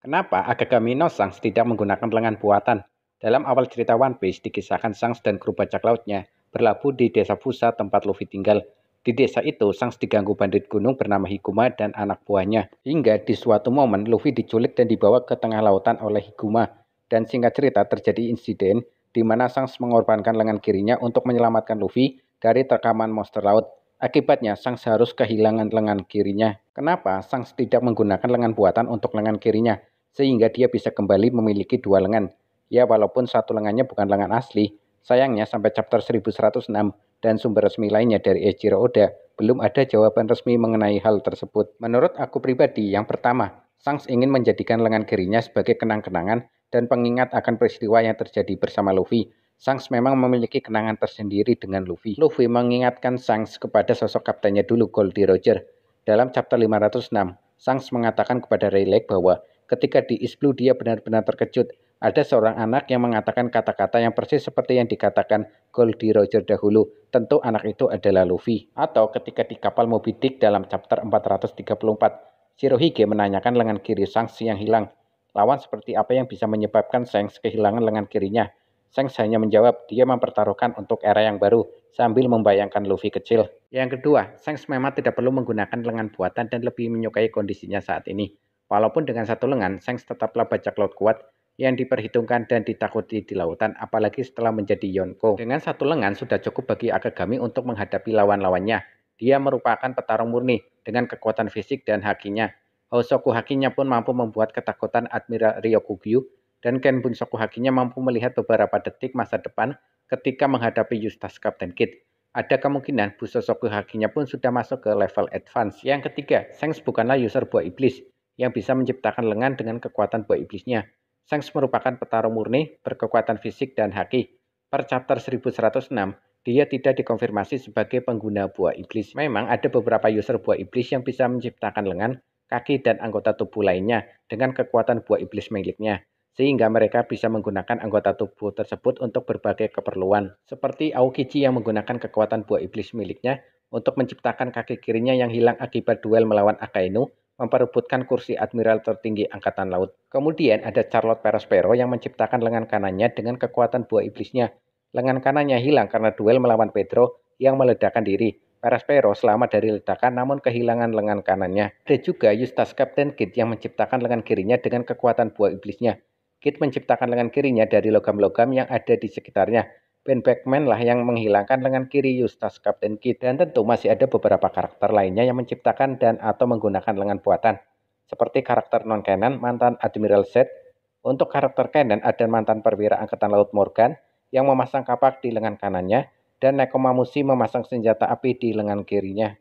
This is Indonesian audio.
Kenapa Akagami no Shanks tidak menggunakan lengan buatan? Dalam awal cerita One Piece dikisahkan Shanks dan kru bajak lautnya berlabuh di desa Fusa tempat Luffy tinggal. Di desa itu Shanks diganggu bandit gunung bernama Higuma dan anak buahnya. Hingga di suatu momen Luffy diculik dan dibawa ke tengah lautan oleh Higuma. Dan singkat cerita terjadi insiden di mana Shanks mengorbankan lengan kirinya untuk menyelamatkan Luffy dari terkaman monster laut. Akibatnya Shanks harus kehilangan lengan kirinya. Kenapa Shanks tidak menggunakan lengan buatan untuk lengan kirinya? Sehingga dia bisa kembali memiliki dua lengan. Ya walaupun satu lengannya bukan lengan asli, sayangnya sampai chapter 1106 dan sumber resmi lainnya dari Eiichiro Oda, belum ada jawaban resmi mengenai hal tersebut. Menurut aku pribadi, yang pertama, Shanks ingin menjadikan lengan kirinya sebagai kenang-kenangan dan pengingat akan peristiwa yang terjadi bersama Luffy. Shanks memang memiliki kenangan tersendiri dengan Luffy. Luffy mengingatkan Shanks kepada sosok kaptennya dulu, Goldie Roger. Dalam chapter 506, Shanks mengatakan kepada Rayleigh bahwa ketika di East Blue dia benar-benar terkejut. Ada seorang anak yang mengatakan kata-kata yang persis seperti yang dikatakan Goldie Roger dahulu. Tentu anak itu adalah Luffy. Atau ketika di kapal Moby Dick dalam chapter 434, Shirohige menanyakan lengan kiri Shanks yang hilang. Lawan seperti apa yang bisa menyebabkan Shanks kehilangan lengan kirinya? Shanks hanya menjawab dia mempertaruhkan untuk era yang baru sambil membayangkan Luffy kecil. Yang kedua, Shanks memang tidak perlu menggunakan lengan buatan dan lebih menyukai kondisinya saat ini. Walaupun dengan satu lengan, Shanks tetaplah bajak laut kuat yang diperhitungkan dan ditakuti di lautan, apalagi setelah menjadi Yonko. Dengan satu lengan sudah cukup bagi Akagami untuk menghadapi lawan-lawannya. Dia merupakan petarung murni dengan kekuatan fisik dan hakinya. Hosoku hakinya pun mampu membuat ketakutan Admiral Ryokugyu, dan Kenbunsoku hakinya mampu melihat beberapa detik masa depan ketika menghadapi Eustace Captain Kidd. Ada kemungkinan Busosoku hakinya pun sudah masuk ke level advance. Yang ketiga, Shanks bukanlah user buah iblis yang bisa menciptakan lengan dengan kekuatan buah iblisnya. Shanks merupakan petarung murni, berkekuatan fisik dan haki. Per chapter 1106, dia tidak dikonfirmasi sebagai pengguna buah iblis. Memang ada beberapa user buah iblis yang bisa menciptakan lengan, kaki, dan anggota tubuh lainnya dengan kekuatan buah iblis miliknya, sehingga mereka bisa menggunakan anggota tubuh tersebut untuk berbagai keperluan. Seperti Aokiji yang menggunakan kekuatan buah iblis miliknya untuk menciptakan kaki kirinya yang hilang akibat duel melawan Akainu, memperebutkan kursi admiral tertinggi angkatan laut. Kemudian ada Charlotte Perospero yang menciptakan lengan kanannya dengan kekuatan buah iblisnya. Lengan kanannya hilang karena duel melawan Pedro yang meledakkan diri. Perospero selamat dari ledakan namun kehilangan lengan kanannya. Ada juga Eustace Captain Kidd yang menciptakan lengan kirinya dengan kekuatan buah iblisnya. Kidd menciptakan lengan kirinya dari logam-logam yang ada di sekitarnya. Ben Beckman lah yang menghilangkan lengan kiri Eustace Captain Kidd, dan tentu masih ada beberapa karakter lainnya yang menciptakan dan atau menggunakan lengan buatan, seperti karakter non-canon mantan Admiral Zed. Untuk karakter canon ada mantan perwira angkatan laut Morgan yang memasang kapak di lengan kanannya dan Nekomamushi memasang senjata api di lengan kirinya.